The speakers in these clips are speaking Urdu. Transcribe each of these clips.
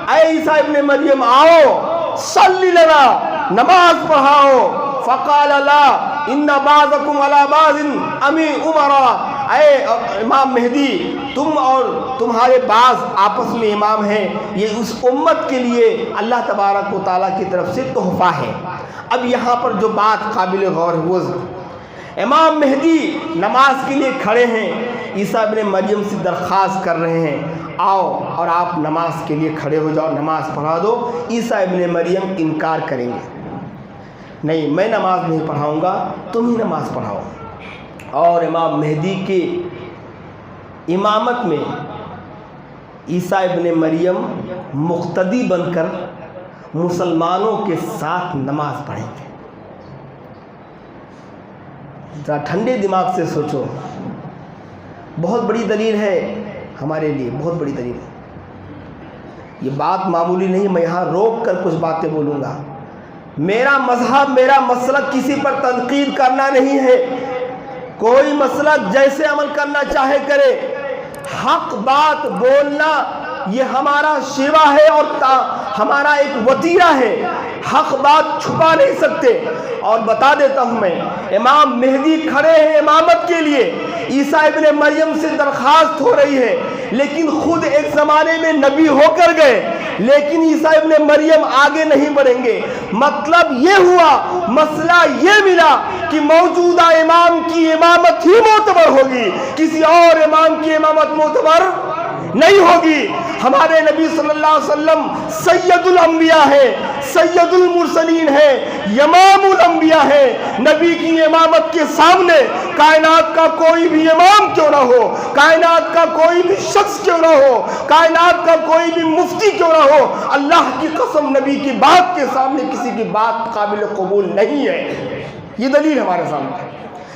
اے عیسیٰ ابن مریم آؤ صلی لنا، نماز پڑھاؤ۔ فقال لا ان بعضکم علی بعض امی امرا، اے امام مہدی تم اور تمہارے بعض آپس میں امام ہیں، یہ اس امت کے لیے اللہ تبارک و تعالیٰ کی طرف سے تحفہ ہے۔ اب یہاں پر جو بات قابل غور ہے وہ امام مہدی نماز کے لیے کھڑے ہیں، عیسیٰ ابن مریم سے درخواست کر رہے ہیں آؤ اور آپ نماز کے لیے کھڑے ہو جاؤ، نماز پڑھا دو۔ عیسیٰ ابن مریم انکار کریں گے، نہیں میں نماز نہیں پڑھاؤں گا، تم ہی نماز پڑھاؤ۔ اور امام مہدی کے امامت میں عیسیٰ ابن مریم مقتدی بن کر مسلمانوں کے ساتھ نماز پڑھیں گے۔ ذرا ٹھنڈے دماغ سے سوچو، بہت بڑی دلیل ہے ہمارے لیے، بہت بڑی دلیل ہے۔ یہ بات معمولی نہیں، میں یہاں روک کر کچھ باتیں بولوں گا۔ میرا مذہب، میرا مسلک کسی پر تنقید کرنا نہیں ہے، کوئی مسلک جیسے عمل کرنا چاہے کرے، حق بات بولنا یہ ہمارا شیوا ہے اور ہمارا ایک وتیرہ ہے، حق بات چھپا نہیں سکتے۔ اور بتا دیتا ہوں میں، امام مہدی کھڑے ہیں امامت کے لیے، عیسیٰ ابن مریم سے درخواست ہو رہی ہے، لیکن خود ایک زمانے میں نبی ہو کر گئے، لیکن عیسیٰ ابن مریم آگے نہیں بڑھیں گے۔ مطلب یہ ہوا، مسئلہ یہ ملا کہ موجودہ امام کی امامت ہی معتبر ہوگی، کسی اور امام کی امامت معتبر نہیں ہوگی۔ ہمارے نبی صلی اللہ علیہ وسلم سید الانبیاء ہے، سید المرسلین ہے، امام الانبیاء ہے۔ نبی کی امامت کے سامنے کائنات کا کوئی بھی امام کیوں نہ ہو، کائنات کا کوئی بھی شخص کیوں نہ ہو، کائنات کا کوئی بھی مفتی کیوں نہ ہو، اللہ کی قسم نبی کی بات کے سامنے کسی کی بات قابل قبول نہیں ہے۔ یہ دلیل ہمارے سامنے ہے،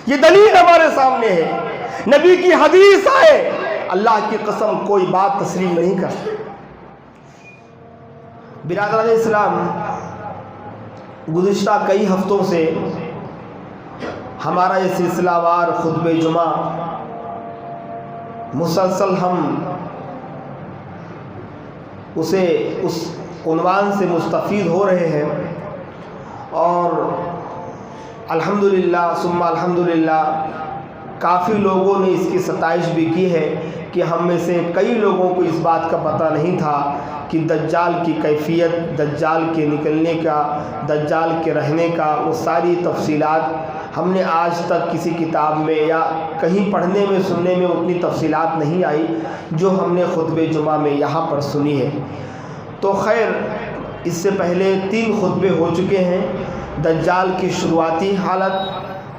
یہ دلیل ہمارے سامنے ہے۔ نبی کی حدیث آئے، اللہ کی قسم کوئی بات تسلیم نہیں کر سکتا۔ برادران اسلام، گزشتہ کئی ہفتوں سے ہمارا یہ سلسلہ وار خطبہ جمعہ مسلسل ہم اسے اس عنوان سے مستفید ہو رہے ہیں، اور الحمدللہ ثم الحمدللہ کافی لوگوں نے اس کی ستائش بھی کی ہے کہ ہم میں سے کئی لوگوں کو اس بات کا پتہ نہیں تھا کہ دجال کی کیفیت، دجال کے نکلنے کا، دجال کے رہنے کا، وہ ساری تفصیلات ہم نے آج تک کسی کتاب میں یا کہیں پڑھنے میں سننے میں اتنی تفصیلات نہیں آئی جو ہم نے خطبہ جمعہ میں یہاں پر سنی ہے۔ تو خیر، اس سے پہلے 3 خطبے ہو چکے ہیں۔ دجال کی شروعاتی حالت،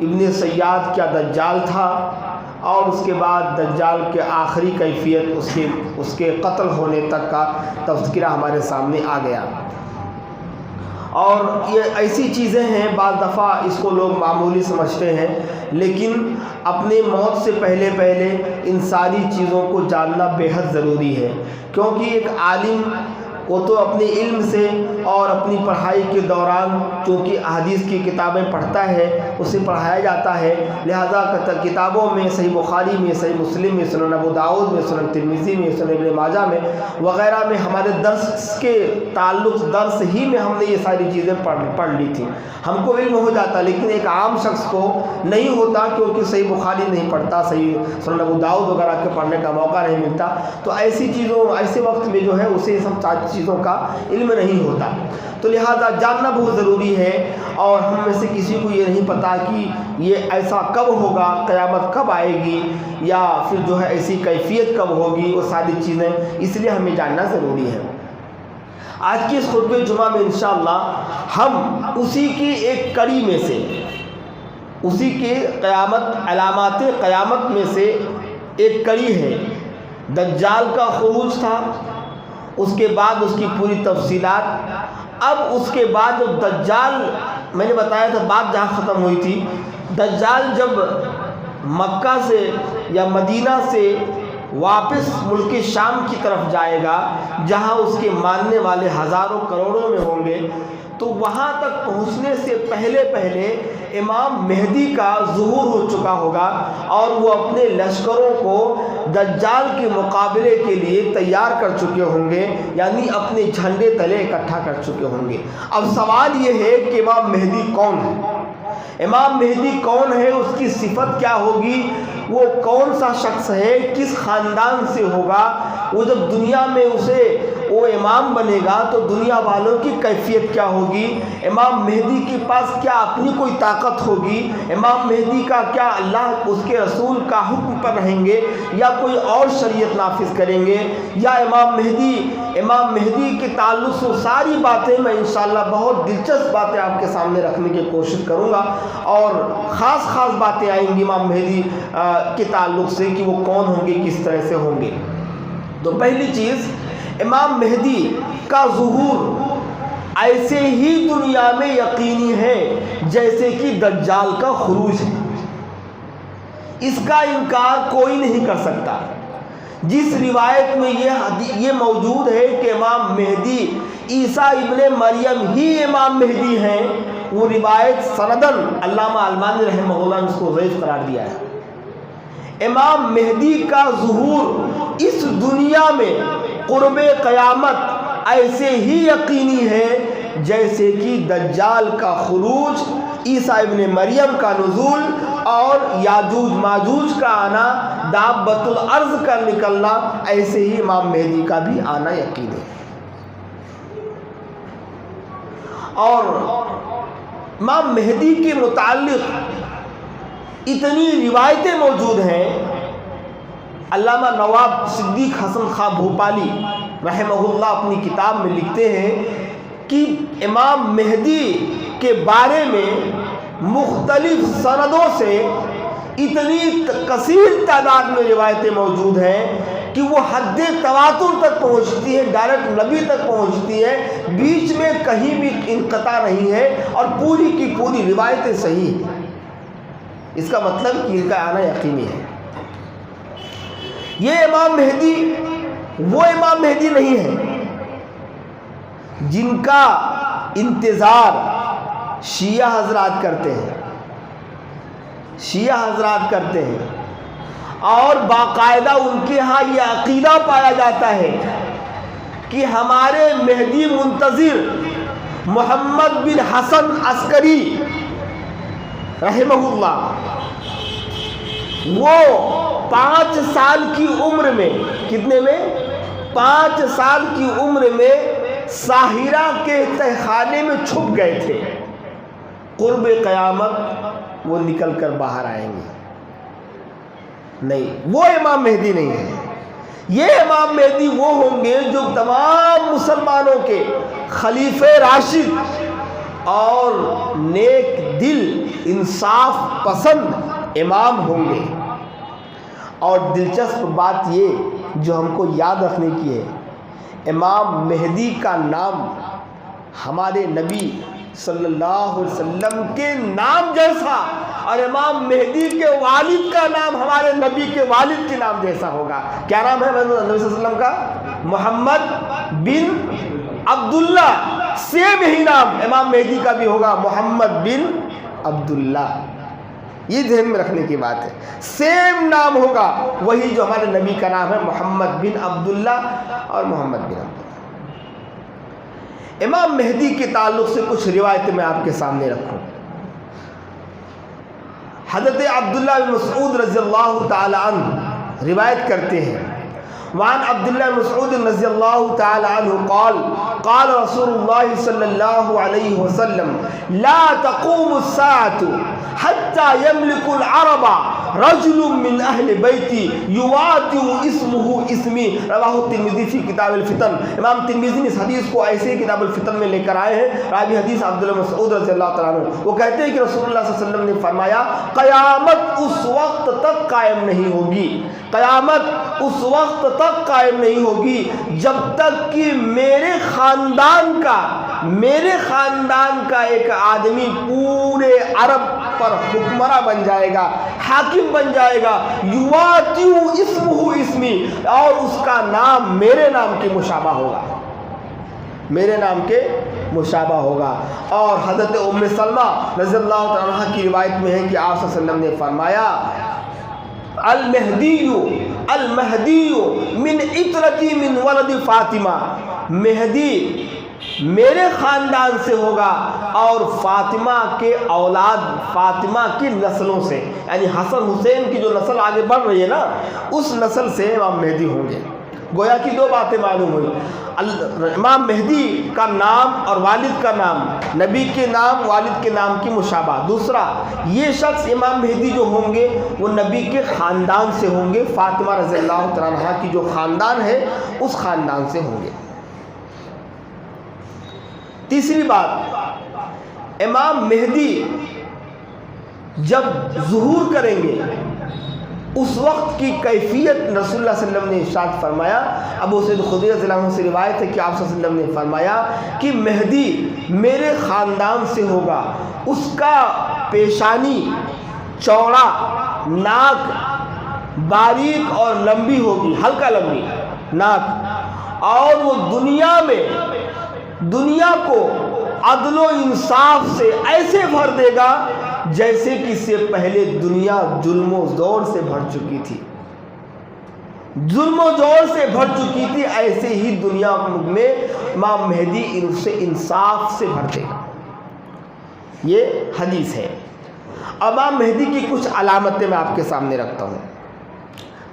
ابن سیاد کیا دجال تھا، اور اس کے بعد دجال کے آخری کیفیت، اس کے قتل ہونے تک کا تذکرہ ہمارے سامنے آ گیا۔ اور یہ ایسی چیزیں ہیں بعض دفعہ اس کو لوگ معمولی سمجھتے ہیں، لیکن اپنی موت سے پہلے ان ساری چیزوں کو جاننا بے حد ضروری ہے، کیونکہ ایک عالم وہ تو اپنے علم سے اور اپنی پڑھائی کے دوران چونکہ احادیث کی کتابیں پڑھتا ہے، اسے پڑھایا جاتا ہے، لہذا کتابوں میں صحیح بخاری میں، صحیح مسلم میں، سنن ابو داؤد میں، سنن ترمذی میں، سنن ابن ماجہ میں وغیرہ میں ہمارے درس کے تعلق درس ہی میں ہم نے یہ ساری چیزیں پڑھ لی تھیں، ہم کو علم ہو جاتا، لیکن ایک عام شخص کو نہیں ہوتا، کیونکہ صحیح بخاری نہیں پڑھتا، صحیح سنن ابو داؤد وغیرہ کے پڑھنے کا موقع نہیں ملتا، تو ایسی چیزوں ایسے وقت میں جو ہے اسے سب چیزوں کا علم نہیں ہوتا، تو لہذا جاننا بہت ضروری ہے۔ اور ہم میں سے کسی کو یہ نہیں پتا کہ یہ ایسا کب ہوگا، قیامت کب آئے گی، یا پھر جو ہے ایسی کیفیت کب ہوگی، وہ ساری چیزیں اس لیے ہمیں جاننا ضروری ہے۔ آج کی اس خطبہ جمعہ میں انشاءاللہ ہم اسی کی ایک کڑی میں سے، اسی کے علامات قیامت میں سے ایک کڑی ہے، دجال کا خروج تھا، اس کے بعد اس کی پوری تفصیلات۔ اب اس کے بعد جب دجال، میں نے بتایا تھا بات جہاں ختم ہوئی تھی، دجال جب مکہ سے یا مدینہ سے واپس ملک شام کی طرف جائے گا جہاں اس کے ماننے والے ہزاروں کروڑوں میں ہوں گے، تو وہاں تک پہنچنے سے پہلے امام مہدی کا ظہور ہو چکا ہوگا اور وہ اپنے لشکروں کو دجال کے مقابلے کے لیے تیار کر چکے ہوں گے، یعنی اپنے جھنڈے تلے اکٹھا کر چکے ہوں گے۔ اب سوال یہ ہے کہ امام مہدی کون ہے؟ امام مہدی کون ہے، اس کی صفت کیا ہوگی، وہ کون سا شخص ہے، کس خاندان سے ہوگا، وہ جب دنیا میں وہ امام بنے گا تو دنیا والوں کی کیفیت کیا ہوگی، امام مہدی کے پاس کیا اپنی کوئی طاقت ہوگی، امام مہدی کا کیا اللہ اس کے رسول کا حکم پر رہیں گے یا کوئی اور شریعت نافذ کریں گے، یا امام مہدی کے تعلق سے ساری باتیں میں انشاءاللہ بہت دلچسپ باتیں آپ کے سامنے رکھنے کی کوشش کروں گا، اور خاص باتیں آئیں گی امام مہدی کے تعلق سے کہ وہ کون ہوں گے، کس طرح سے ہوں گے۔ تو پہلی چیز، امام مہدی کا ظہور ایسے ہی دنیا میں یقینی ہے جیسے کہ دجال کا خروج ہے، اس کا انکار کوئی نہیں کر سکتا۔ جس روایت میں یہ موجود ہے کہ امام مہدی عیسیٰ ابن مریم ہی امام مہدی ہیں، وہ روایت سندن علامہ البانی رحمہ اللہ نے اس کو ضعیف قرار دیا ہے۔ امام مہدی کا ظہور اس دنیا میں قرب قیامت ایسے ہی یقینی ہے جیسے کہ دجال کا خروج، عیسیٰ ابن مریم کا نزول اور یاجوج ماجوج کا آنا، دابۃ الارض کا نکلنا، ایسے ہی امام مہدی کا بھی آنا یقینی ہے۔ اور امام مہدی کے متعلق اتنی روایتیں موجود ہیں، علامہ نواب صدیق حسن خاں بھوپالی رحمہ اللہ اپنی کتاب میں لکھتے ہیں کہ امام مہدی کے بارے میں مختلف سندوں سے اتنی کثیر تعداد میں روایتیں موجود ہیں کہ وہ حد تواتر تک پہنچتی ہے، ڈائریکٹ نبی تک پہنچتی ہے، بیچ میں کہیں بھی انقطاع نہیں ہے، اور پوری کی پوری روایتیں صحیح ہیں۔ اس کا مطلب کہ ان کا آنا یقینی ہے۔ یہ امام مہدی وہ امام مہدی نہیں ہے جن کا انتظار شیعہ حضرات کرتے ہیں اور باقاعدہ ان کے ہاں یہ عقیدہ پایا جاتا ہے کہ ہمارے مہدی منتظر محمد بن حسن عسکری رحمہ اللہ، وہ 5 سال کی عمر میں، کتنے میں؟ 5 سال کی عمر میں ساحرہ کے تہخانے میں چھپ گئے تھے، قرب قیامت وہ نکل کر باہر آئیں گے۔ نہیں، وہ امام مہدی نہیں ہے۔ یہ امام مہدی وہ ہوں گے جو تمام مسلمانوں کے خلیفہ راشد اور نیک دل انصاف پسند امام ہوں گے۔ اور دلچسپ بات یہ جو ہم کو یاد رکھنے کی ہے، امام مہدی کا نام ہمارے نبی صلی اللہ علیہ وسلم کے نام جیسا، اور امام مہدی کے والد کا نام ہمارے نبی کے والد کے نام جیسا ہوگا۔ کیا نام ہے نبی صلی اللہ علیہ وسلم کا؟ محمد بن عبداللہ۔ سیم ہی نام امام مہدی کا بھی ہوگا، محمد بن عبداللہ۔ یہ ذہن میں رکھنے کی بات ہے، سیم نام ہوگا وہی جو ہمارے نبی کا نام ہے، محمد بن عبداللہ اور محمد بن عبداللہ۔ امام مہدی کے تعلق سے کچھ روایتیں میں آپ کے سامنے رکھوں۔ حضرت عبداللہ بن مسعود رضی اللہ تعالی عنہ روایت کرتے ہیں، وعن عبداللہ بن مسعود رضی اللہ تعالی عنہ قال قال رسول اللہ صلی اللہ علیہ وسلم لا تقوم الساعة حتى يملك العرب رجل من اہل بیتی یواطئ اسمہ اسمی، رواہ الترمذی فی کتاب الفتن۔ امام ترمذی نے اس حدیث کو ایسے ہی کتاب الفتن میں لے کر آئے ہیں۔ راوی حدیث عبداللہ مسعود رضی اللہ تعالیٰ عنہ، وہ کہتے ہیں کہ رسول اللہ صلی اللہ علیہ وسلم نے فرمایا قیامت اس وقت تک قائم نہیں ہوگی، قیامت اس وقت تک قائم نہیں ہوگی جب تک کہ میرے خاندان کا ایک آدمی پورے عرب پر حکمراں بن جائے گا، حاکم بن جائے گا، یواتیو اسمہ اسمی، اور اس کا نام میرے نام کے مشابہ ہوگا، میرے نام کے مشابہ ہوگا۔ اور حضرت ام سلمہ رضی اللہ تعالیٰ عنہ کی روایت میں ہے کہ آپ صلی اللہ علیہ وسلم نے فرمایا المہدی من عطرتی من ولد فاطمہ، مہدی میرے خاندان سے ہوگا اور فاطمہ کے اولاد، فاطمہ کی نسلوں سے، یعنی حسن حسین کی جو نسل آگے بڑھ رہی ہے نا، اس نسل سے امام مہدی ہوں گے۔ گویا کی دو باتیں معلوم ہوئی، امام مہدی کا نام اور والد کا نام، نبی کے نام والد کے نام کی مشابہ۔ دوسرا، یہ شخص امام مہدی جو ہوں گے وہ نبی کے خاندان سے ہوں گے، فاطمہ رضی اللہ تعالیٰ عنہ کی جو خاندان ہے اس خاندان سے ہوں گے۔ تیسری بات، امام مہدی جب ظہور کریں گے اس وقت کی کیفیت رسول اللہ صلی اللہ علیہ وسلم نے ارشاد فرمایا، ابو سعید خدری رضی اللہ عنہ سے روایت ہے کہ آپ صلی اللہ علیہ وسلم نے فرمایا کہ مہدی میرے خاندان سے ہوگا، اس کا پیشانی چوڑا، ناک باریک اور لمبی ہوگی، ہلکا لمبی ناک، اور وہ دنیا کو عدل و انصاف سے ایسے بھر دے گا جیسے کہ اس سے پہلے دنیا ظلم و زور سے بھر چکی تھی، ظلم و زور سے بھر چکی تھی، ایسے ہی دنیا میں امام مہدی ان سے انصاف سے بھر دے گا۔ یہ حدیث ہے۔ امام مہدی کی کچھ علامتیں میں آپ کے سامنے رکھتا ہوں۔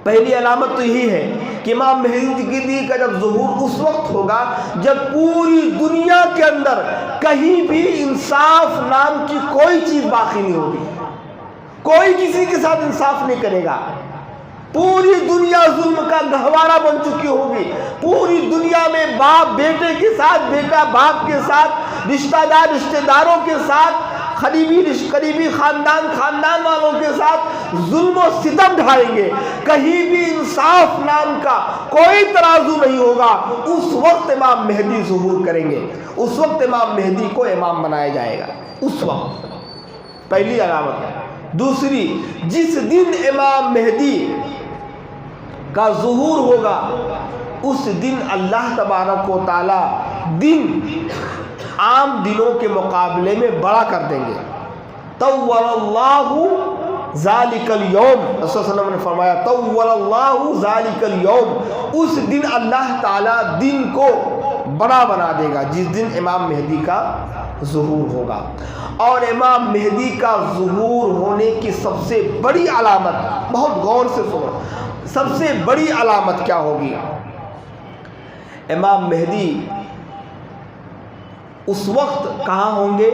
پہلی علامت تو یہی ہے کہ امام مہدی کا جب ظہور اس وقت ہوگا جب پوری دنیا کے اندر کہیں بھی انصاف نام کی کوئی چیز باقی نہیں ہوگی، کوئی کسی کے ساتھ انصاف نہیں کرے گا، پوری دنیا ظلم کا گہوارہ بن چکی ہوگی، پوری دنیا میں باپ بیٹے کے ساتھ، بیٹا باپ کے ساتھ، رشتہ دار رشتہ داروں کے ساتھ، قریبی خاندان والوں کے ساتھ ظلم و ستم ڈھائیں گے، کہیں بھی انصاف نام کا کوئی ترازو نہیں ہوگا۔ اس وقت امام مہدی ظہور کریں گے، اس وقت امام مہدی کو امام بنایا جائے گا، اس وقت۔ پہلی علامت ہے۔ دوسری، جس دن امام مہدی کا ظہور ہوگا اس دن اللہ تبارک و تعالی دن عام دنوں کے مقابلے میں بڑا کر دیں گے۔ طول اللہ ذالک اليوم، رسول صلی اللہ علیہ وسلم نے فرمایا طول اللہ ذالک اليوم، اس دن اللہ تعالیٰ دن کو بڑا بنا دے گا جس دن امام مہدی کا ظہور ہوگا۔ اور امام مہدی کا ظہور ہونے کی سب سے بڑی علامت، بہت غور سے سنو، سب سے بڑی علامت کیا ہوگی؟ امام مہدی اس وقت کہاں ہوں گے؟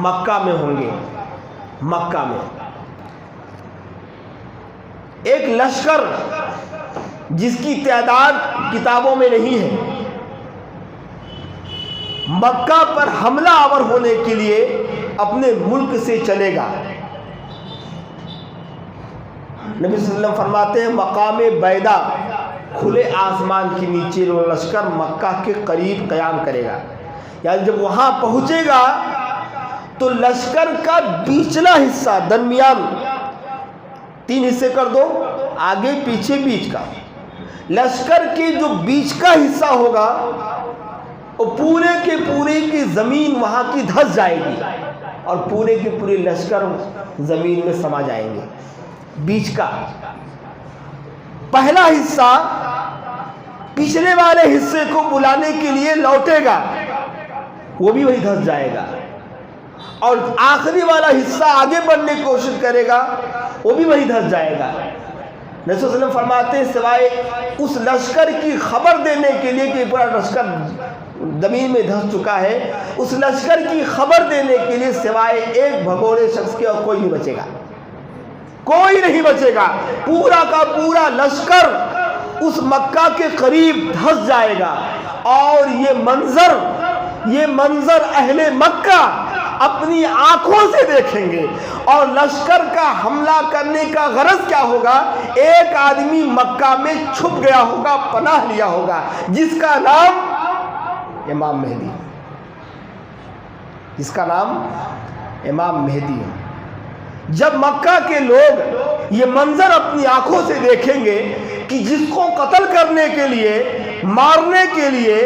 مکہ میں ہوں گے۔ مکہ میں ایک لشکر جس کی تعداد کتابوں میں نہیں ہے، مکہ پر حملہ آور ہونے کے لیے اپنے ملک سے چلے گا۔ نبی صلی اللہ علیہ وسلم فرماتے ہیں مقام بیدا، کھلے آسمان کے نیچے وہ لشکر مکہ کے قریب قیام کرے گا، یعنی جب وہاں پہنچے گا تو لشکر کا بیچلا حصہ، درمیان، 3 حصے کر دو، آگے پیچھے بیچ کا، لشکر کے جو بیچ کا حصہ ہوگا وہ پورے کے پورے کی زمین وہاں کی دھس جائے گی اور پورے کے پورے لشکر زمین میں سما جائیں گے۔ بیچ کا پہلا حصہ پچھلے والے حصے کو بلانے کے لیے لوٹے گا، وہ بھی وہی دھس جائے گا، اور آخری والا حصہ آگے بڑھنے کی کوشش کرے گا، وہ بھی وہی دھس جائے گا۔ نبی صلی اللہ علیہ وسلم فرماتے ہیں سوائے اس لشکر کی خبر دینے کے لیے کہ پورا لشکر زمین میں دھس چکا ہے، اس لشکر کی خبر دینے کے لیے سوائے ایک بھگورے شخص کے اور کوئی نہیں بچے گا، کوئی نہیں بچے گا، پورا کا پورا لشکر اس مکہ کے قریب دھس جائے گا۔ اور یہ منظر اہل مکہ اپنی آنکھوں سے دیکھیں گے۔ اور لشکر کا حملہ کرنے کا غرض کیا ہوگا؟ ایک آدمی مکہ میں چھپ گیا ہوگا، پناہ لیا ہوگا، جس کا نام امام مہدی، جس کا نام امام مہدی ہے۔ جب مکہ کے لوگ یہ منظر اپنی آنکھوں سے دیکھیں گے کہ جس کو قتل کرنے کے لیے، مارنے کے لیے،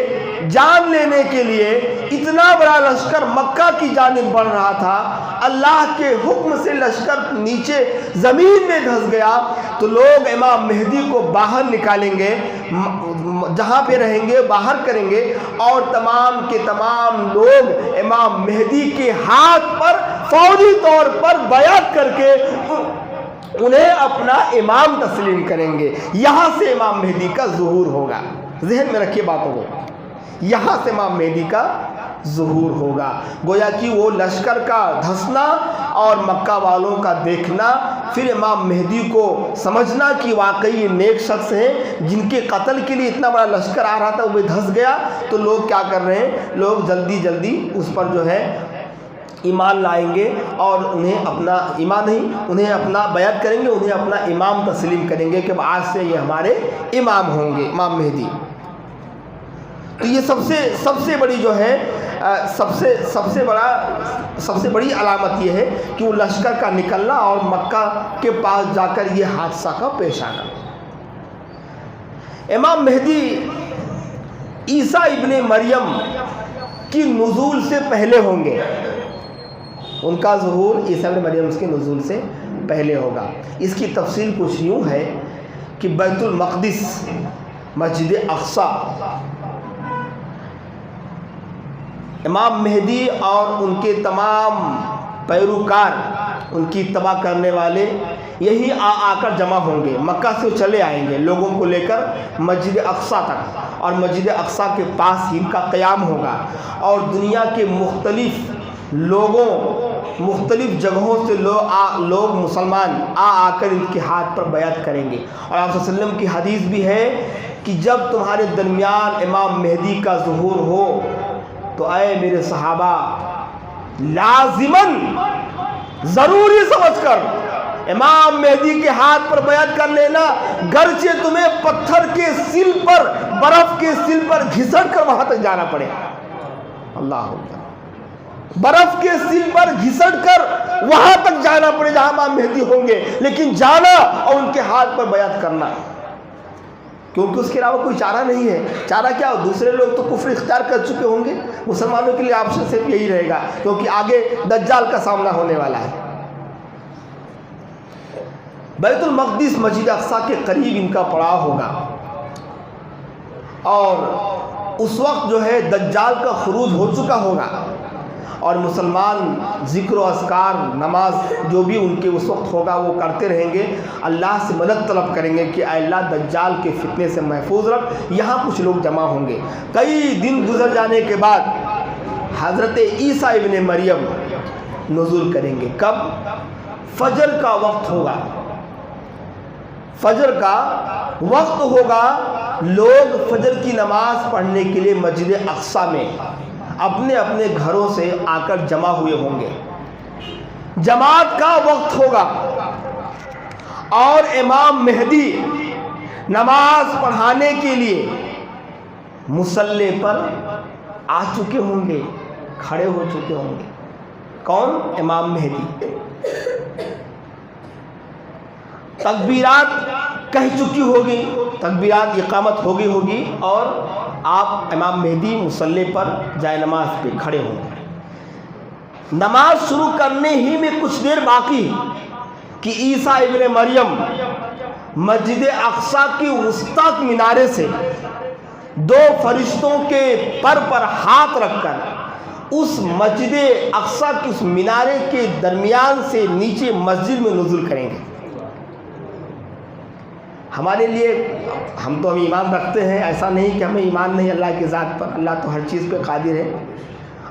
جان لینے کے لیے اتنا بڑا لشکر مکہ کی جانب بڑھ رہا تھا، اللہ کے حکم سے لشکر نیچے زمین میں دھس گیا، تو لوگ امام مہدی کو باہر نکالیں گے، جہاں پہ رہیں گے باہر کریں گے، اور تمام کے تمام لوگ امام مہدی کے ہاتھ پر فوری طور پر بیعت کر کے انہیں اپنا امام تسلیم کریں گے۔ یہاں سے امام مہدی کا ظہور ہوگا، ذہن میں رکھیے باتوں کو، یہاں سے امام مہدی کا ظہور ہوگا۔ گویا کہ وہ لشکر کا دھسنا اور مکہ والوں کا دیکھنا، پھر امام مہدی کو سمجھنا کہ واقعی یہ نیک شخص ہیں جن کے قتل کے لیے اتنا بڑا لشکر آ رہا تھا وہ دھس گیا، تو لوگ کیا کر رہے ہیں، لوگ جلدی جلدی اس پر جو ہے ایمان لائیں گے، اور انہیں اپنا ایمان نہیں، انہیں اپنا بیعت کریں گے، انہیں اپنا امام تسلیم کریں گے کہ آج سے یہ ہمارے امام ہوں گے، امام مہدی۔ تو یہ سب سے بڑی جو ہے سب سے بڑی علامت یہ ہے کہ وہ لشکر کا نکلنا اور مکہ کے پاس جا کر یہ حادثہ کا پیش آنا۔ امام مہدی عیسیٰ ابن مریم کی نزول سے پہلے ہوں گے، ان کا ظہور عیسیٰ ابن مریم کے نزول سے پہلے ہوگا۔ اس کی تفصیل کچھ یوں ہے کہ بیت المقدس، مسجد اقصی، امام مہدی اور ان کے تمام پیروکار، ان کی تباہ کرنے والے یہی آ کر جمع ہوں گے، مکہ سے چلے آئیں گے لوگوں کو لے کر مسجد اقصی تک، اور مسجد اقصی کے پاس ہی ان کا قیام ہوگا، اور دنیا کے مختلف لوگوں، مختلف جگہوں سے لوگ مسلمان آ کر ان کے ہاتھ پر بیعت کریں گے۔ اور آپ صلی اللہ علیہ وسلم کی حدیث بھی ہے کہ جب تمہارے درمیان امام مہدی کا ظہور ہو تو اے میرے صحابہ لازماً ضروری سمجھ کر امام مہدی کے ہاتھ پر بیعت کر لینا، گرچہ تمہیں پتھر کے سل پر، برف کے سل پر گھسٹ کر وہاں تک جانا پڑے۔ اللہ اکبر، برف کے سل پر گھسٹ کر وہاں تک جانا پڑے جہاں امام مہدی ہوں گے، لیکن جانا اور ان کے ہاتھ پر بیعت کرنا، کیونکہ اس کے علاوہ کوئی چارہ نہیں ہے۔ چارہ کیا ہو، دوسرے لوگ تو کفر اختیار کر چکے ہوں گے، مسلمانوں کے لیے آپشن صرف یہی رہے گا، کیونکہ آگے دجال کا سامنا ہونے والا ہے۔ بیت المقدس مسجد اقصی کے قریب ان کا پڑاؤ ہوگا، اور اس وقت جو ہے دجال کا خروج ہو چکا ہوگا، اور مسلمان ذکر و اذکار، نماز جو بھی ان کے اس وقت ہوگا وہ کرتے رہیں گے، اللہ سے مدد طلب کریں گے کہ اے اللہ دجال کے فتنے سے محفوظ رکھ۔ یہاں کچھ لوگ جمع ہوں گے۔ کئی دن گزر جانے کے بعد حضرت عیسیٰ ابن مریم نزول کریں گے۔ کب؟ فجر کا وقت ہوگا، فجر کا وقت ہوگا، لوگ فجر کی نماز پڑھنے کے لیے مسجد اقصی میں اپنے اپنے گھروں سے آ کر جمع ہوئے ہوں گے۔ جماعت کا وقت ہوگا، اور امام مہدی نماز پڑھانے کے لیے مصلی پر آ چکے ہوں گے، کھڑے ہو چکے ہوں گے۔ کون؟ امام مہدی۔ تکبیرات کہہ چکی ہوگی، تکبیرات اقامت ہوگی، اور آپ امام مہدی مصلی پر جائے نماز پہ کھڑے ہوں گے۔ نماز شروع کرنے ہی میں کچھ دیر باقی کہ عیسیٰ ابن مریم مسجد اقصی کی وسطی مینارے سے دو فرشتوں کے پر ہاتھ رکھ کر اس مسجد اقصی کی اس مینارے کے درمیان سے نیچے مسجد میں نزول کریں گے۔ ہمارے لیے ہم تو ایمان رکھتے ہیں، ایسا نہیں کہ ہمیں ایمان نہیں اللہ کی ذات پر، اللہ تو ہر چیز پہ قادر ہے،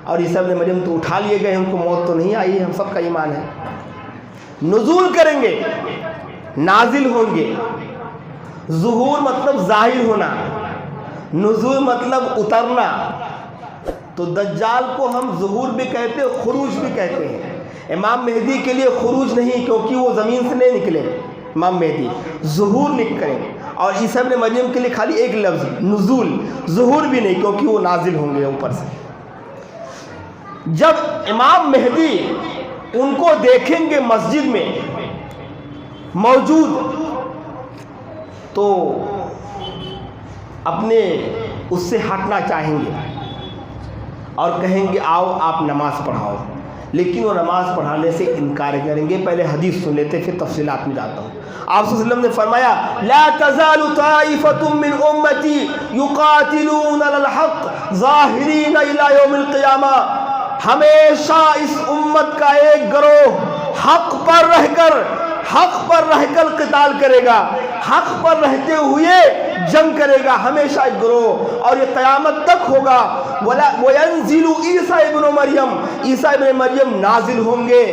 اور عیسیٰ ابن مریم تو اٹھا لیے گئے، ان کو موت تو نہیں آئی ہے، ہم سب کا ایمان ہے۔ نزول کریں گے، نازل ہوں گے۔ ظہور مطلب ظاہر ہونا، نزول مطلب اترنا۔ تو دجال کو ہم ظہور بھی کہتے ہیں، خروج بھی کہتے ہیں۔ امام مہدی کے لیے خروج نہیں، کیونکہ وہ زمین سے نہیں نکلے، امام مہدی ظہور کریں گے۔ اور عیسیٰ ابن مریم کے لیے خالی ایک لفظ نزول، ظہور بھی نہیں، کیونکہ وہ نازل ہوں گے اوپر سے۔ جب امام مہدی ان کو دیکھیں گے مسجد میں موجود تو اپنے اس سے ہٹنا چاہیں گے اور کہیں گے آؤ آپ نماز پڑھاؤ، لیکن وہ نماز پڑھانے سے انکار کریں گے۔ پہلے حدیث سن لیتے پھر تفصیلات میں جاتا ہوں۔ آپ صلی اللہ علیہ وسلم نے فرمایا لا تزال طائفة من امتی یقاتلون علی الحق ظاہرین الی یوم القیامہ، ہمیشہ اس امت کا ایک گروہ حق پر رہ کر قتال کرے گا، حق پر رہتے ہوئے جنگ کرے گا، ہمیشہ ایک گروہ، اور یہ قیامت تک ہوگا۔ وَيَنزِلُ عیسیٰ ابن مریم، عیسیٰ ابن مریم نازل ہوں گے۔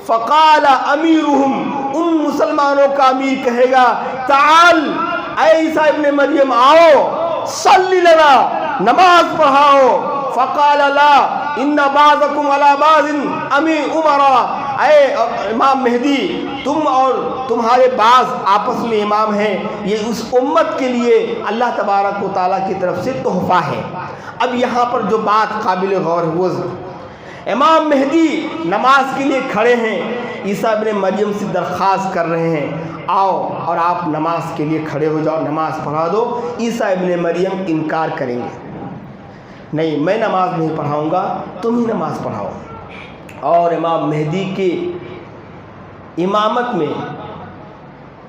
فقال امیرہم، ان مسلمانوں کا امیر کہے گا تعال اے عیسیٰ ابن مریم آؤ، صلی لنا، نماز پڑھاؤ۔ فقال لا ان بعضکم علی بعض امیر امرا، اے امام مہدی تم اور تمہارے بعض آپس میں امام ہیں، یہ اس امت کے لیے اللہ تبارک و تعالیٰ کی طرف سے تحفہ ہے۔ اب یہاں پر جو بات قابل غور ہے وہ امام مہدی نماز کے لیے کھڑے ہیں، عیسیٰ ابن مریم سے درخواست کر رہے ہیں آؤ اور آپ نماز کے لیے کھڑے ہو جاؤ، نماز پڑھا دو۔ عیسیٰ ابن مریم انکار کریں گے، نہیں میں نماز نہیں پڑھاؤں گا، تم ہی نماز پڑھاؤ۔ اور امام مہدی کے امامت میں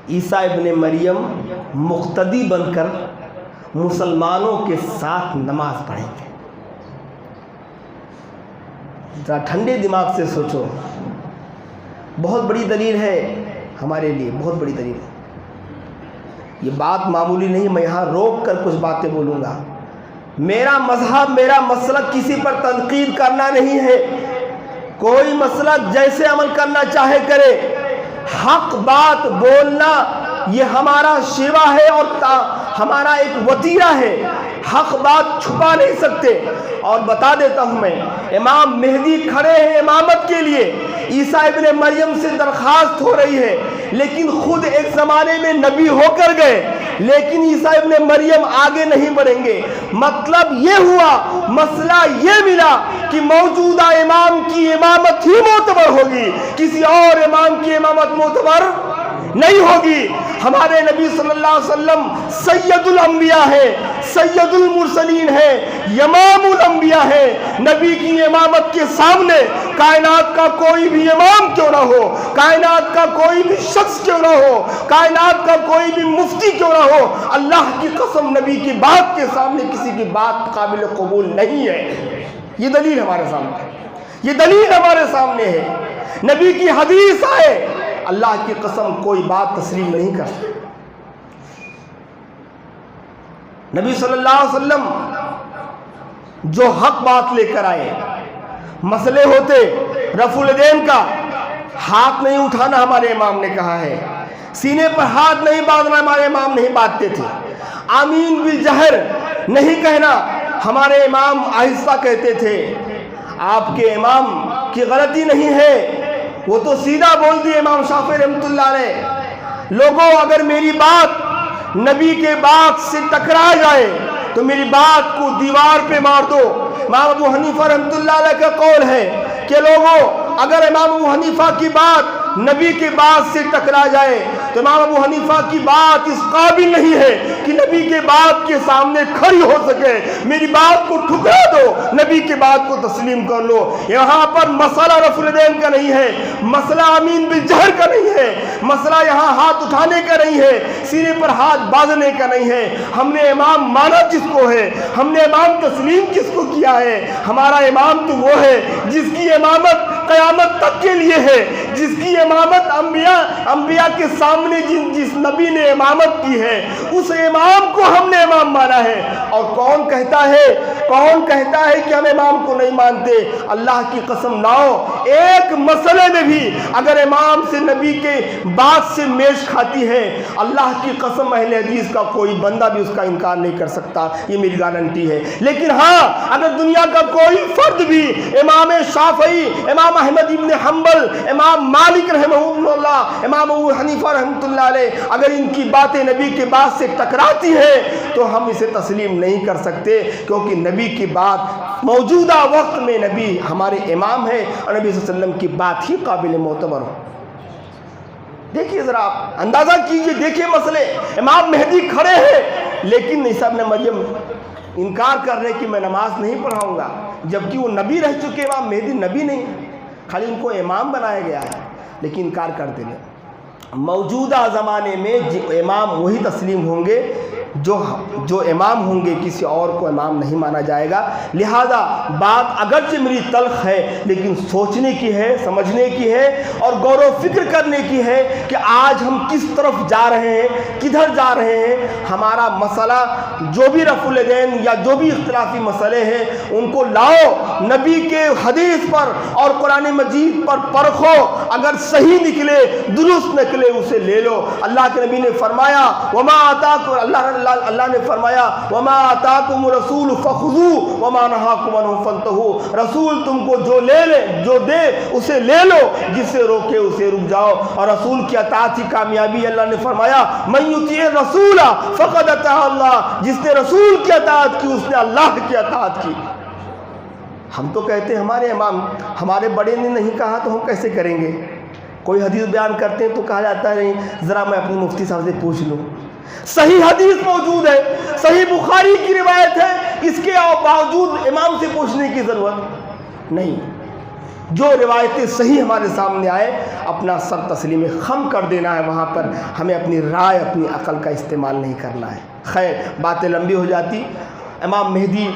عیسیٰ ابن مریم مقتدی بن کر مسلمانوں کے ساتھ نماز پڑھیں گے۔ ذرا ٹھنڈے دماغ سے سوچو، بہت بڑی دلیل ہے ہمارے لیے، بہت بڑی دلیل ہے۔ یہ بات معمولی نہیں، میں یہاں روک کر کچھ باتیں بولوں گا۔ میرا مذہب، میرا مسلک کسی پر تنقید کرنا نہیں ہے، کوئی مسلک جیسے عمل کرنا چاہے کرے، حق بات بولنا یہ ہمارا شیوا ہے اور ہمارا ایک وتیرہ ہے، حق بات چھپا نہیں سکتے۔ اور بتا دیتا ہوں میں، امام مہدی کھڑے ہیں امامت کے لیے، عیسیٰ ابن مریم سے درخواست ہو رہی ہے، لیکن خود ایک زمانے میں نبی ہو کر گئے، لیکن عیسیٰ ابن مریم آگے نہیں بڑھیں گے۔ مطلب یہ ہوا، مسئلہ یہ ملا کہ موجودہ امام کی امامت ہی معتبر ہوگی، کسی اور امام کی امامت معتبر نہیں ہوگی۔ ہمارے نبی صلی اللہ علیہ وسلم سید الانبیاء ہے، سید المرسلین ہے، امام الانبیاء ہے۔ نبی کی امامت کے سامنے کائنات کا کوئی بھی امام کیوں نہ ہو، کائنات کا کوئی بھی شخص کیوں نہ ہو، کائنات کا کوئی بھی مفتی کیوں نہ ہو، اللہ کی قسم نبی کی بات کے سامنے کسی کی بات قابل قبول نہیں ہے۔ یہ دلیل ہمارے سامنے ہے، یہ دلیل ہمارے سامنے ہے۔ نبی کی حدیث آئے، اللہ کی قسم کوئی بات تسلیم نہیں کر سکتا۔ نبی صلی اللہ علیہ وسلم جو حق بات لے کر آئے، مسئلے ہوتے رفع الیدین کا، ہاتھ نہیں اٹھانا ہمارے امام نے کہا ہے، سینے پر ہاتھ نہیں باندھنا ہمارے امام نہیں باندھتے تھے، آمین بالجہر نہیں کہنا ہمارے امام آہستہ کہتے تھے۔ آپ کے امام کی غلطی نہیں ہے، وہ تو سیدھا بول دیے امام شافعی رحمۃ اللہ علیہ۔ لوگوں اگر میری بات نبی کے بات سے ٹکرا جائے تو میری بات کو دیوار پہ مار دو۔ امام ابو حنیفہ رحمۃ اللہ علیہ کا قول ہے کہ لوگوں اگر امام ابو حنیفہ کی بات نبی کے بات سے ٹکرا جائے تو امام ابو حنیفہ کی بات اس قابل نہیں ہے کہ نبی کے بات کے سامنے کھڑی ہو سکے۔ میری بات کو ٹھکرا دو، نبی کے بات کو تسلیم کر لو۔ یہاں پر مسئلہ رفع الیدین کا نہیں ہے، مسئلہ آمین بالجہر کا نہیں ہے، مسئلہ یہاں ہاتھ اٹھانے کا نہیں ہے، سینے پر ہاتھ باندھنے کا نہیں ہے۔ ہم نے امام مانا جس کو ہے، ہم نے امام تسلیم کس کو کیا ہے؟ ہمارا امام تو وہ ہے جس کی امامت قیامت تک کے لیے ہے، جس کی امامت انبیاء کے سامنے جس نبی نے امامت کی ہے، اس امام کو ہم نے امام مانا ہے۔ اور کون کہتا ہے کہ ہم امام کو نہیں مانتے؟ اللہ کی قسم ناؤ، ایک مسئلے میں بھی اگر امام سے نبی کے بات سے میش کھاتی ہے، اللہ کی قسم اہل حدیث کا کوئی بندہ بھی اس کا انکار نہیں کر سکتا، یہ میری گارنٹی ہے۔ لیکن ہاں اگر دنیا کا کوئی فرد بھی امام شافعی، امام احمد ابن حنبل، امام مالک رحمہ اللہ، امام ابو حنیفہ رحمۃ اللہ علیہ، اگر ان کی باتیں نبی کے بات سے ٹکراتی ہیں تو ہم اسے تسلیم نہیں کر سکتے، کیونکہ نبی کی بات موجودہ وقت میں نبی ہمارے امام ہے اور نبی صلی اللہ علیہ وسلم کی بات ہی قابل معتبر ہو۔ دیکھیے ذرا آپ اندازہ کیجئے، دیکھیے مسئلے، امام مہدی کھڑے ہیں لیکن عیسیٰ ابن مریم انکار کر رہے کہ میں نماز نہیں پڑھاؤں گا، جبکہ وہ نبی رہ چکے، امام مہدی نبی نہیں، خالی ان کو امام بنایا گیا ہے لیکن انکار کر دینے۔ موجودہ زمانے میں امام وہی تسلیم ہوں گے جو امام ہوں گے، کسی اور کو امام نہیں مانا جائے گا۔ لہذا بات اگرچہ میری تلخ ہے لیکن سوچنے کی ہے، سمجھنے کی ہے اور غور و فکر کرنے کی ہے کہ آج ہم کس طرف جا رہے ہیں، کدھر جا رہے ہیں۔ ہمارا مسئلہ جو بھی رفع الیدین یا جو بھی اختلافی مسئلے ہیں ان کو لاؤ، نبی کے حدیث پر اور قرآن مجید پر پرکھو، اگر صحیح نکلے، درست نکلے اسے لے لو۔ اللہ کے نبی نے فرمایا وما آتاکم، اللہ نے فرمایا وما آتاکم الرسول فخذوہ وما نہاکم عنہ فانتہوا، رسول تم کو جو دے اسے لے لو، جس سے روکے اسے رک جاؤ، اور رسول کی اطاعت ہی کامیابی۔ اللہ نے فرمایا من یطیع الرسول فقد اطاع اللہ، جس نے رسول کی اطاعت کی اس نے اللہ کی اطاعت کی۔ ہم تو کہتے ہیں ہمارے امام، ہمارے بڑے نے نہیں کہا تو ہم کیسے کریں گے؟ کوئی حدیث بیان کرتے ہیں تو کہا جاتا ہے نہیں ذرا میں اپنے مفتی صاحب سے پوچھ لوں۔ صحیح حدیث موجود ہے، صحیح بخاری کی روایت ہے، اس کے باوجود امام سے پوچھنے کی ضرورت نہیں۔ جو روایتیں صحیح ہمارے سامنے آئے اپنا سر تسلیم خم کر دینا ہے، وہاں پر ہمیں اپنی رائے، اپنی عقل کا استعمال نہیں کرنا ہے۔ خیر، باتیں لمبی ہو جاتی۔ امام مہدی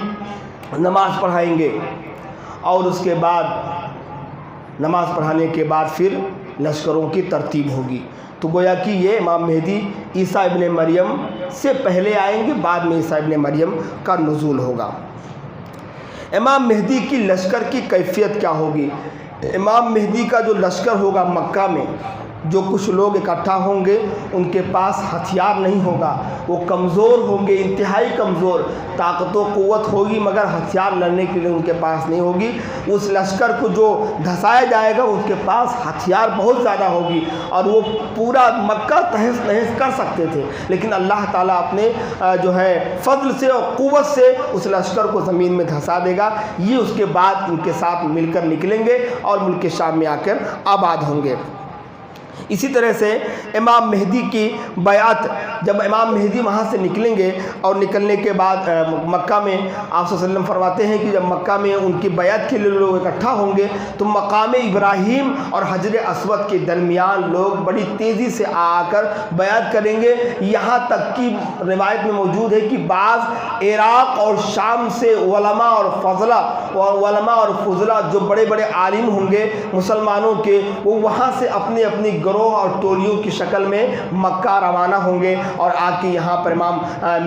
نماز پڑھائیں گے اور اس کے بعد نماز پڑھانے کے بعد پھر لشکروں کی ترتیب ہوگی۔ تو گویا کہ یہ امام مہدی عیسیٰ ابن مریم سے پہلے آئیں گے، بعد میں عیسیٰ ابن مریم کا نزول ہوگا۔ امام مہدی کی لشکر کی کیفیت کیا ہوگی؟ امام مہدی کا جو لشکر ہوگا مکہ میں، جو کچھ لوگ اکٹھا ہوں گے ان کے پاس ہتھیار نہیں ہوگا، وہ کمزور ہوں گے، انتہائی کمزور، طاقت و قوت ہوگی مگر ہتھیار لڑنے کے لیے ان کے پاس نہیں ہوگی۔ اس لشکر کو جو دھسایا جائے گا ان کے پاس ہتھیار بہت زیادہ ہوگی اور وہ پورا مکہ تہس نہس کر سکتے تھے، لیکن اللہ تعالیٰ اپنے جو ہے فضل سے اور قوت سے اس لشکر کو زمین میں دھسا دے گا۔ یہ اس کے بعد ان کے ساتھ مل کر نکلیں گے اور ملک شام میں آ کر آباد ہوں گے۔ اسی طرح سے امام مہدی کی بیعت، جب امام مہدی وہاں سے نکلیں گے اور نکلنے کے بعد مکہ میں آپ صلی اللہ علیہ وسلم فرماتے ہیں کہ جب مکہ میں ان کی بیعت کے لیے لوگ اکٹھا ہوں گے تو مقام ابراہیم اور حجر اسود کے درمیان لوگ بڑی تیزی سے آ کر بیعت کریں گے۔ یہاں تک کہ روایت میں موجود ہے کہ بعض عراق اور شام سے علماء اور فضلاء جو بڑے بڑے عالم ہوں گے مسلمانوں کے، وہ وہاں سے اپنی اپنی گروہ اور ٹولیوں کی شکل میں مکہ روانہ ہوں گے اور آ کے یہاں پر امام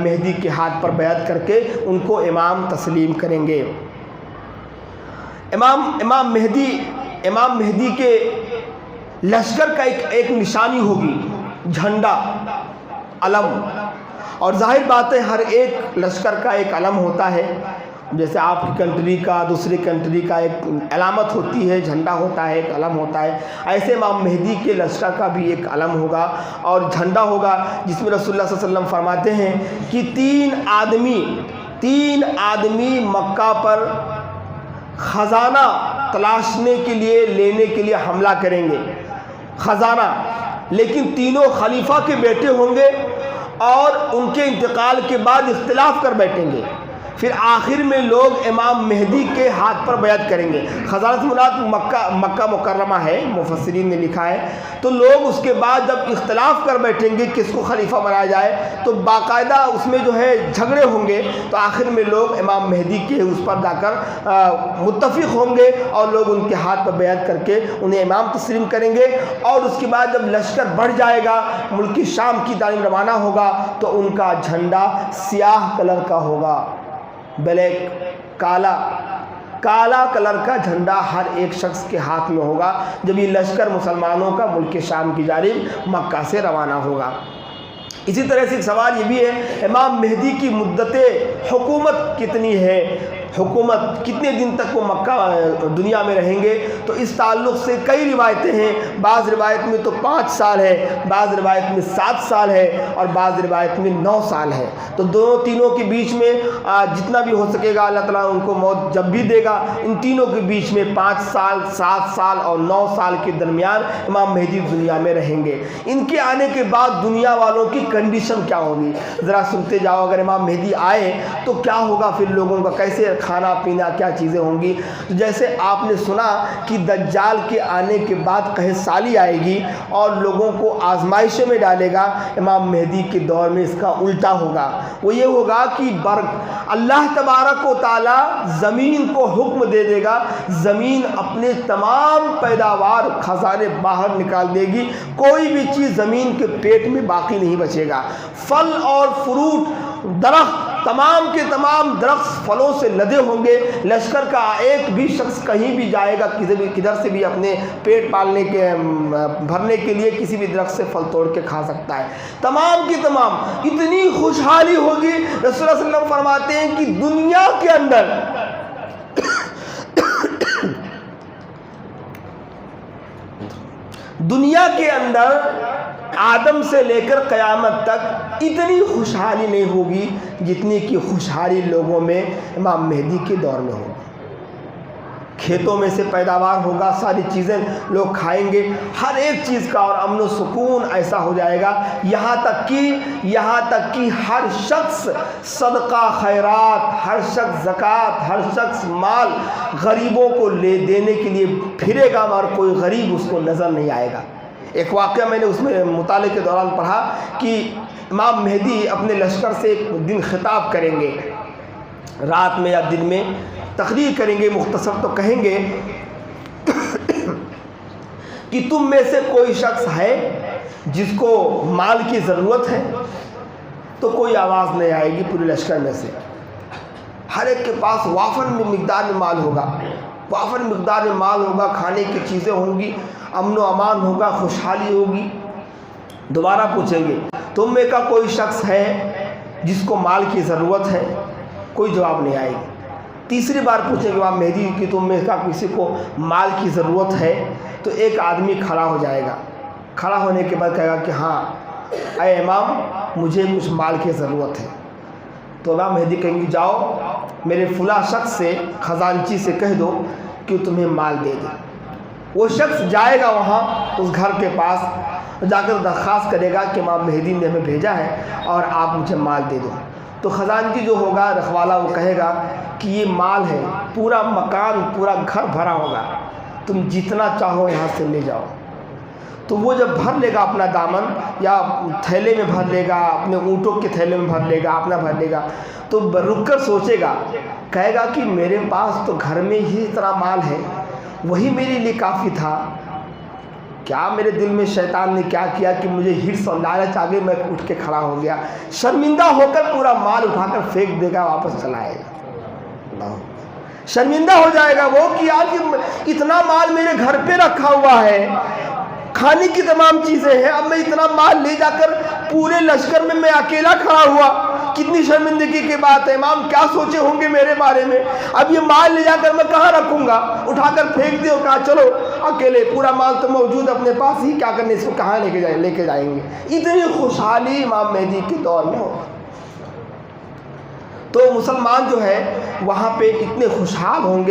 مہدی کے ہاتھ پر بیعت کر کے ان کو امام تسلیم کریں گے۔ امام مہدی کے لشکر کا ایک نشانی ہوگی، جھنڈا، علم، اور ظاہر بات ہے ہر ایک لشکر کا ایک علم ہوتا ہے، جیسے آپ کی کنٹری کا دوسری کنٹری کا ایک علامت ہوتی ہے، جھنڈا ہوتا ہے، ایک علم ہوتا ہے، ایسے امام مہدی کے لشکر کا بھی ایک علم ہوگا اور جھنڈا ہوگا، جس میں رسول اللہ صلی اللہ علیہ وسلم فرماتے ہیں کہ تین آدمی مکہ پر خزانہ تلاشنے کے لیے، لینے کے لیے حملہ کریں گے، خزانہ، لیکن تینوں خلیفہ کے بیٹے ہوں گے اور ان کے انتقال کے بعد اختلاف کر بیٹھیں گے، پھر آخر میں لوگ امام مہدی کے ہاتھ پر بیعت کریں گے۔ خزانہ سے مراد مکہ مکرمہ ہے، مفسرین نے لکھا ہے۔ تو لوگ اس کے بعد جب اختلاف کر بیٹھیں گے کس کو خلیفہ بنایا جائے تو باقاعدہ اس میں جو ہے جھگڑے ہوں گے، تو آخر میں لوگ امام مہدی کے اس پر جا کر متفق ہوں گے اور لوگ ان کے ہاتھ پر بیعت کر کے انہیں امام تسلیم کریں گے۔ اور اس کے بعد جب لشکر بڑھ جائے گا، ملک شام کی جانب روانہ ہوگا، تو ان کا جھنڈا سیاہ کلر کا ہوگا، بلیک، کالا کلر کا جھنڈا ہر ایک شخص کے ہاتھ میں ہوگا جب یہ لشکر مسلمانوں کا ملک شام کی جانب مکہ سے روانہ ہوگا۔ اسی طرح سے ایک سوال یہ بھی ہے، امام مہدی کی مدت حکومت کتنی ہے؟ حکومت کتنے دن تک وہ مکہ دنیا میں رہیں گے، تو اس تعلق سے کئی روایتیں ہیں. بعض روایت میں تو 5 سال ہے، بعض روایت میں 7 سال ہے، اور بعض روایت میں 9 سال ہے. تو دونوں تینوں کے بیچ میں جتنا بھی ہو سکے گا اللہ تعالیٰ ان کو موت جب بھی دے گا، ان تینوں کے بیچ میں 5 سال، 7 سال اور 9 سال کے درمیان امام مہدی دنیا میں رہیں گے. ان کے آنے کے بعد دنیا والوں کی کنڈیشن کیا ہوگی ذرا سنتے جاؤ. اگر امام مہدی آئے تو کیا ہوگا پھر لوگوں کا، کیسے کھانا پینا کیا چیزیں ہوں گی. جیسے آپ نے سنا کہ دجال کے آنے کے بعد قحط سالی آئے گی اور لوگوں کو آزمائشوں میں ڈالے گا. امام مہدی کے دور میں اس کا الٹا ہوگا. وہ یہ ہوگا کہ اللہ تبارک و تعالی زمین کو حکم دے دے گا، زمین اپنے تمام پیداوار خزانے باہر نکال دے گی، کوئی بھی چیز زمین کے پیٹ میں باقی نہیں بچے گا. پھل اور فروٹ، درخت، تمام کے تمام درخت پھلوں سے لدے ہوں گے. لشکر کا ایک بھی شخص کہیں بھی جائے گا کدھر سے بھی اپنے پیٹ پالنے کے بھرنے کے لیے کسی بھی درخت سے پھل توڑ کے کھا سکتا ہے. تمام کی تمام اتنی خوشحالی ہوگی. رسول اللہ صلی اللہ علیہ وسلم فرماتے ہیں کہ دنیا کے اندر آدم سے لے کر قیامت تک اتنی خوشحالی نہیں ہوگی جتنی کہ خوشحالی لوگوں میں امام مہدی کے دور میں ہوگی. کھیتوں میں سے پیداوار ہوگا، ساری چیزیں لوگ کھائیں گے، ہر ایک چیز کا اور امن و سکون ایسا ہو جائے گا. یہاں تک کہ ہر شخص صدقہ خیرات، ہر شخص زکوٰۃ، ہر شخص مال غریبوں کو لے دینے کے لیے پھرے گا اور کوئی غریب اس کو نظر نہیں آئے گا. ایک واقعہ میں نے اس میں مطالعے کے دوران پڑھا کہ امام مہدی اپنے لشکر سے ایک دن خطاب کریں گے، رات میں یا دن میں تقریر کریں گے. مختصر تو کہیں گے کہ تم میں سے کوئی شخص ہے جس کو مال کی ضرورت ہے، تو کوئی آواز نہیں آئے گی پورے لشکر میں سے. ہر ایک کے پاس وافر مقدار میں مال ہوگا، وافر مقدار میں مال ہوگا، کھانے کی چیزیں ہوں گی، امن و امان ہوگا، خوشحالی ہوگی. دوبارہ پوچھیں گے تم میں کا کوئی شخص ہے جس کو مال کی ضرورت ہے؟ کوئی جواب نہیں آئے گی. تیسری بار پوچھیں گے امام مہدی کہ تم میں کا کسی کو مال کی ضرورت ہے؟ تو ایک آدمی کھڑا ہو جائے گا. کھڑا ہونے کے بعد کہے گا کہ ہاں اے امام مجھے کچھ مال کی ضرورت ہے. تو امام مہدی کہیں گے جاؤ میرے فلاں شخص سے، خزانچی سے کہہ دو کہ تمہیں مال دے دے. وہ شخص جائے گا وہاں اس گھر کے پاس، جا کر درخواست کرے گا کہ امام مہدی نے ہمیں بھیجا ہے اور آپ مجھے مال دے دو. تو خزانچی جو ہوگا رکھوالا وہ کہے گا کہ یہ مال ہے، پورا مکان پورا گھر بھرا ہوگا، تم جتنا چاہو یہاں سے لے جاؤ. تو وہ جب بھر لے گا اپنا دامن یا تھیلے میں بھر لے گا، اپنے اونٹوں کے تھیلے میں بھر لے گا، اپنا بھر لے گا، تو رک کر سوچے گا، کہے گا کہ میرے پاس تو گھر میں ہی اتنا مال ہے، وہی میرے لیے کافی تھا. کیا میرے دل میں شیطان نے کیا کیا کہ مجھے ہرس اور لالچ آ گئی، میں اٹھ کے کھڑا ہو گیا. شرمندہ ہو کر پورا مال اٹھا کر پھینک دے گا، واپس چلا آئے گا. شرمندہ ہو جائے گا وہ کہ آج اتنا مال میرے گھر پہ رکھا ہوا ہے، کھانے کی تمام چیزیں ہیں، اب میں اتنا مال لے جا کر پورے لشکر میں اکیلا کھڑا ہوا، کتنی شرمندگی کی بات ہے. امام کیا سوچے ہوں گے میرے بارے میں، اب یہ مال لے جا کر میں کہاں رکھوں گا، اٹھا کر پھینک دے اور کہا چلو اکیلے، پورا مال تو موجود اپنے پاس ہی، کیا کرنے، اس کو کہاں لے کے جائیں گے. اتنی خوشحالی امام مہدی کے دور میں ہو. تو مسلمان جو ہے وہاں پہ اتنے خوشحال ہوں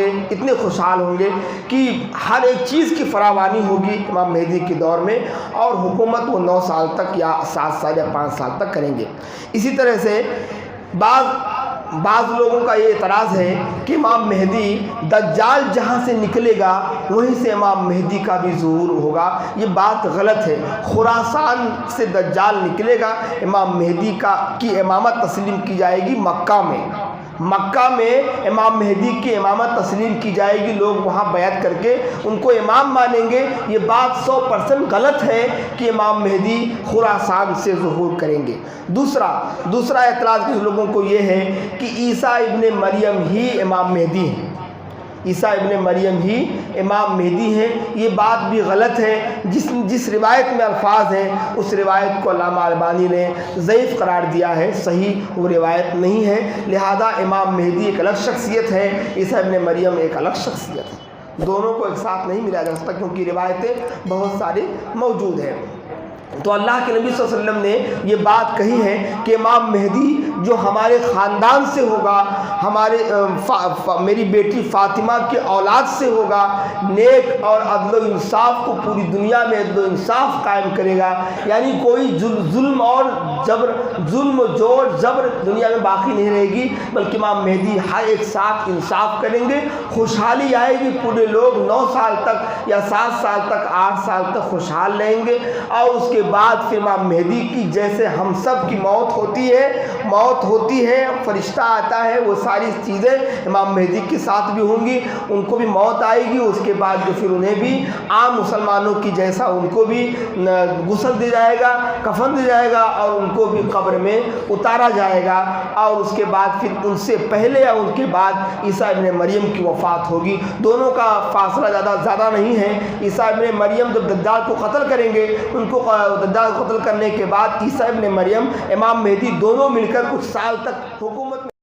گے کہ ہر ایک چیز کی فراوانی ہوگی امام مہدی کے دور میں، اور حکومت وہ 9 سال تک یا 7 سال یا 5 سال تک کریں گے. اسی طرح سے بعض لوگوں کا یہ اعتراض ہے کہ امام مہدی دجال جہاں سے نکلے گا وہیں سے امام مہدی کا بھی ظہور ہوگا. یہ بات غلط ہے. خراسان سے دجال نکلے گا، امام مہدی کی امامت تسلیم کی جائے گی مکہ میں امام مہدی کی امامت تسلیم کی جائے گی. لوگ وہاں بیعت کر کے ان کو امام مانیں گے. یہ بات 100% غلط ہے کہ امام مہدی خراسان سے ظہور کریں گے. دوسرا اعتراض کچھ لوگوں کو یہ ہے کہ عیسیٰ ابن مریم ہی امام مہدی ہیں. عیسیٰ ابن مریم ہی امام مہدی ہیں۔ یہ بات بھی غلط ہے، جس روایت میں الفاظ ہیں اس روایت کو علامہ البانی نے ضعیف قرار دیا ہے، صحیح وہ روایت نہیں ہے۔ لہذا امام مہدی ایک الگ شخصیت ہے، عیسیٰ ابن مریم ایک الگ شخصیت ہے، دونوں کو ایک ساتھ نہیں ملایا جا سکتا کیونکہ روایتیں بہت ساری موجود ہیں۔ تو اللہ کے نبی صلی اللہ علیہ وسلم نے یہ بات کہی ہے کہ امام مہدی جو ہمارے خاندان سے ہوگا، میری بیٹی فاطمہ کے اولاد سے ہوگا، نیک اور عدل و انصاف کو پوری دنیا میں عدل و انصاف قائم کرے گا، یعنی کوئی ظلم اور جبر، ظلم و جور جبر دنیا میں باقی نہیں رہے گی، بلکہ امام مہدی ہر ایک ساتھ انصاف کریں گے، خوشحالی آئے گی، پورے لوگ 9 سال تک یا 7 سال تک 8 سال تک خوشحال رہیں گے، اور اس کے بعد پھر امام مہدی کی جیسے ہم سب کی موت ہوتی ہے، فرشتہ آتا ہے، وہ ساری چیزیں امام مہدی کے ساتھ بھی ہوں گی، ان کو بھی موت آئے گی، اس کے بعد جو پھر انہیں بھی عام مسلمانوں کی جیسا ان کو بھی غسل دیا جائے گا، کفن دیا جائے گا، اور ان کو بھی قبر میں اتارا جائے گا، اور اس کے بعد پھر ان سے پہلے یا ان کے بعد عیسیٰ ابن مریم کی وفات ہوگی۔ دونوں کا فاصلہ زیادہ نہیں ہے۔ عیسیٰ ابن مریم جب دجال کو قتل کریں گے، ان کو دجال کو قتل کرنے کے بعد عیسیٰ ابن مریم، امام مہدی دونوں مل کر کچھ سال تک حکومت